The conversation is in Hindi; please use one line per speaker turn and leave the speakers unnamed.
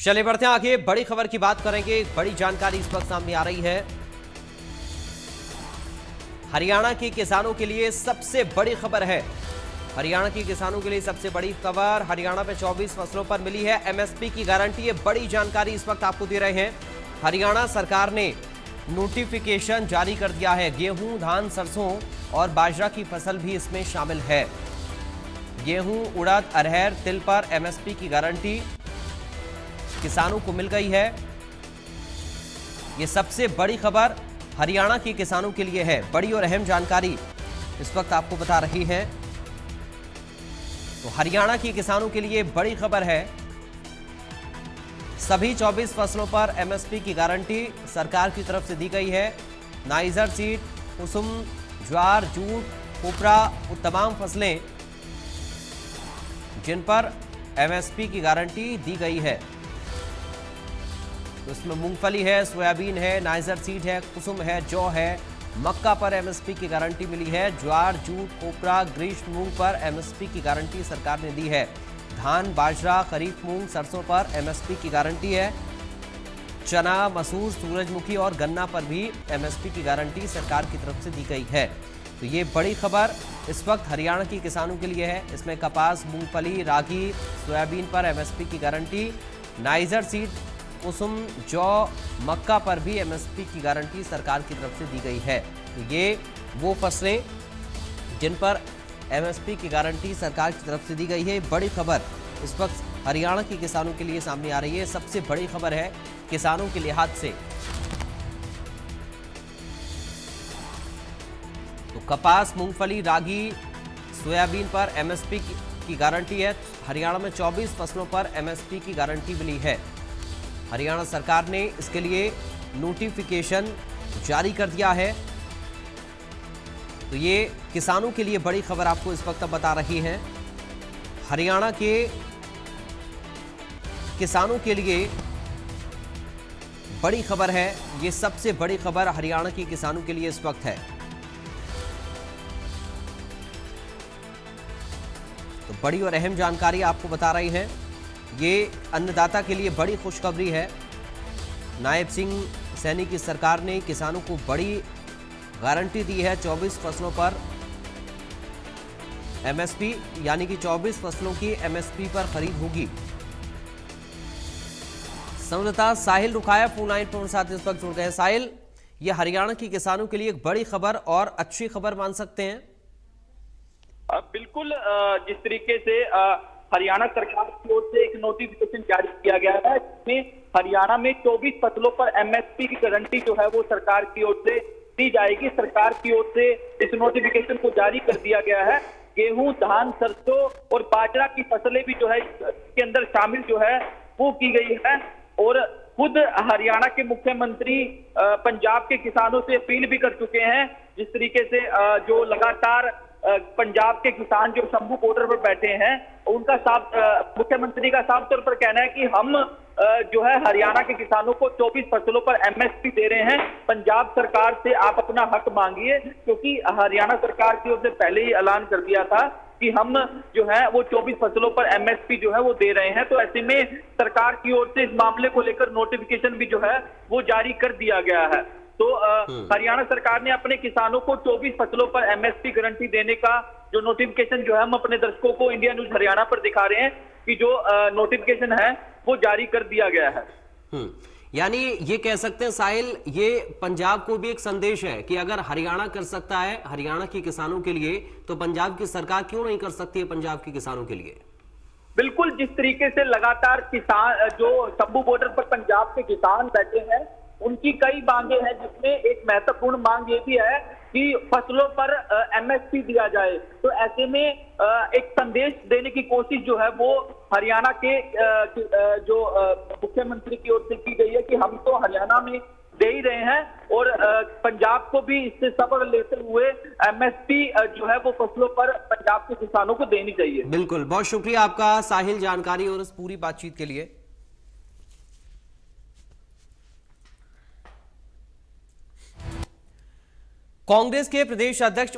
चलिए बढ़ते हैं आगे, बड़ी खबर की बात करेंगे। एक बड़ी जानकारी इस वक्त सामने आ रही है। हरियाणा के किसानों के लिए सबसे बड़ी खबर है। हरियाणा के किसानों के लिए सबसे बड़ी खबर, हरियाणा में 24 फसलों पर मिली है एमएसपी की गारंटी। ये बड़ी जानकारी इस वक्त आपको दे रहे हैं। हरियाणा सरकार ने नोटिफिकेशन जारी कर दिया है। गेहूं, धान, सरसों और बाजरा की फसल भी इसमें शामिल है। गेहूं, उड़द, अरहर, तिल पर एमएसपी की गारंटी किसानों को मिल गई है। ये सबसे बड़ी खबर हरियाणा के किसानों के लिए है। बड़ी और अहम जानकारी इस वक्त आपको बता रही है। तो हरियाणा के किसानों के लिए बड़ी खबर है। सभी 24 फसलों पर एमएसपी की गारंटी सरकार की तरफ से दी गई है। नाइजर सीड, कुसुम, ज्वार, जूट, कोपरा, वो तमाम फसलें जिन पर एमएसपी की गारंटी दी गई है। तो इसमें मूंगफली है, सोयाबीन है, नाइजर सीड है, कुसुम है, जौ है, मक्का पर एमएसपी की गारंटी मिली है। ज्वार, जूट, कोपरा, ग्रीष्म मूंग पर एमएसपी की गारंटी सरकार ने दी है। धान, बाजरा, खरीफ मूंग, सरसों पर एमएसपी की गारंटी है। चना, मसूर, सूरजमुखी और गन्ना पर भी एमएसपी की गारंटी सरकार की तरफ से दी गई है। तो ये बड़ी खबर इस वक्त हरियाणा के किसानों के लिए है। इसमें कपास, मूंगफली, रागी, सोयाबीन पर एमएसपी की गारंटी, नाइजर सीड, कुसुम, जौ, मक्का पर भी एमएसपी की गारंटी सरकार की तरफ से दी गई है। तो ये वो फसलें जिन पर एमएसपी की गारंटी सरकार की तरफ से दी गई है। बड़ी खबर इस वक्त हरियाणा के किसानों के लिए सामने आ रही है। सबसे बड़ी खबर है किसानों के लिहाज से। तो कपास, मूंगफली, रागी, सोयाबीन पर एमएसपी की गारंटी है। हरियाणा में 24 फसलों पर एमएसपी की गारंटी मिली है। हरियाणा सरकार ने इसके लिए नोटिफिकेशन जारी कर दिया है। तो ये किसानों के लिए बड़ी खबर आपको इस वक्त बता रही है। हरियाणा के किसानों के लिए बड़ी खबर है। ये सबसे बड़ी खबर हरियाणा के किसानों के लिए इस वक्त है। तो बड़ी और अहम जानकारी आपको बता रही है। ये अन्नदाता के लिए बड़ी खुशखबरी है। नायब सिंह सैनी की सरकार ने किसानों को बड़ी गारंटी दी है। 24 फसलों पर एमएसपी, यानी कि 24 फसलों की एमएसपी पर खरीद होगी। संवाददाता साहिल रुखाया फोन लाइन पर साथ इस वक्त जुड़ गए हैं। साहिल, ये हरियाणा के किसानों के लिए एक बड़ी खबर और अच्छी खबर मान सकते हैं?
बिल्कुल, जिस तरीके से हरियाणा सरकार की ओर से एक नोटिफिकेशन जारी किया गया है, जिसमें हरियाणा में 24 फसलों पर एमएसपी की गारंटी जो है वो सरकार की ओर से दी जाएगी। सरकार की ओर से इस नोटिफिकेशन को जारी कर दिया गया है। गेहूं, धान, सरसों और बाजरा की फसलें भी जो है इसके अंदर शामिल जो है वो की गई है। और खुद हरियाणा के मुख्यमंत्री पंजाब के किसानों से अपील भी कर चुके हैं। जिस तरीके से जो लगातार पंजाब के किसान जो शंभू बॉर्डर पर बैठे हैं, उनका मुख्यमंत्री का साफ तौर पर कहना है कि हम जो है हरियाणा के किसानों को 24 फसलों पर एमएसपी दे रहे हैं। पंजाब सरकार से आप अपना हक मांगिए, क्योंकि हरियाणा सरकार की ओर से पहले ही ऐलान कर दिया था कि हम जो है वो 24 फसलों पर एमएसपी जो है वो दे रहे हैं। तो ऐसे में सरकार की ओर से इस मामले को लेकर नोटिफिकेशन भी जो है वो जारी कर दिया गया है। तो हरियाणा सरकार ने अपने किसानों को 24 फसलों पर एमएसपी गारंटी देने का जो नोटिफिकेशन जो है हम अपने दर्शकों को इंडिया न्यूज हरियाणा पर दिखा रहे हैं कि जो नोटिफिकेशन है वो जारी कर दिया गया है।
यानी ये कह सकते हैं साहिल, ये पंजाब को भी एक संदेश है कि अगर हरियाणा कर सकता है हरियाणा के किसानों के लिए, तो पंजाब की सरकार क्यों नहीं कर सकती है पंजाब के किसानों के लिए?
बिल्कुल, जिस तरीके से लगातार किसान जो शंभू बॉर्डर पर पंजाब के किसान बैठे हैं, उनकी कई मांगे हैं, जिसमें एक महत्वपूर्ण मांग ये भी है कि फसलों पर एमएसपी दिया जाए। तो ऐसे में एक संदेश देने की कोशिश जो है वो हरियाणा के जो मुख्यमंत्री की ओर से की गई है कि हम तो हरियाणा में दे ही रहे हैं और पंजाब को भी इससे सबक लेते हुए एमएसपी जो है वो फसलों पर पंजाब के किसानों को देनी चाहिए।
बिल्कुल, बहुत शुक्रिया आपका साहिल जानकारी और इस पूरी बातचीत के लिए। कांग्रेस के प्रदेश अध्यक्ष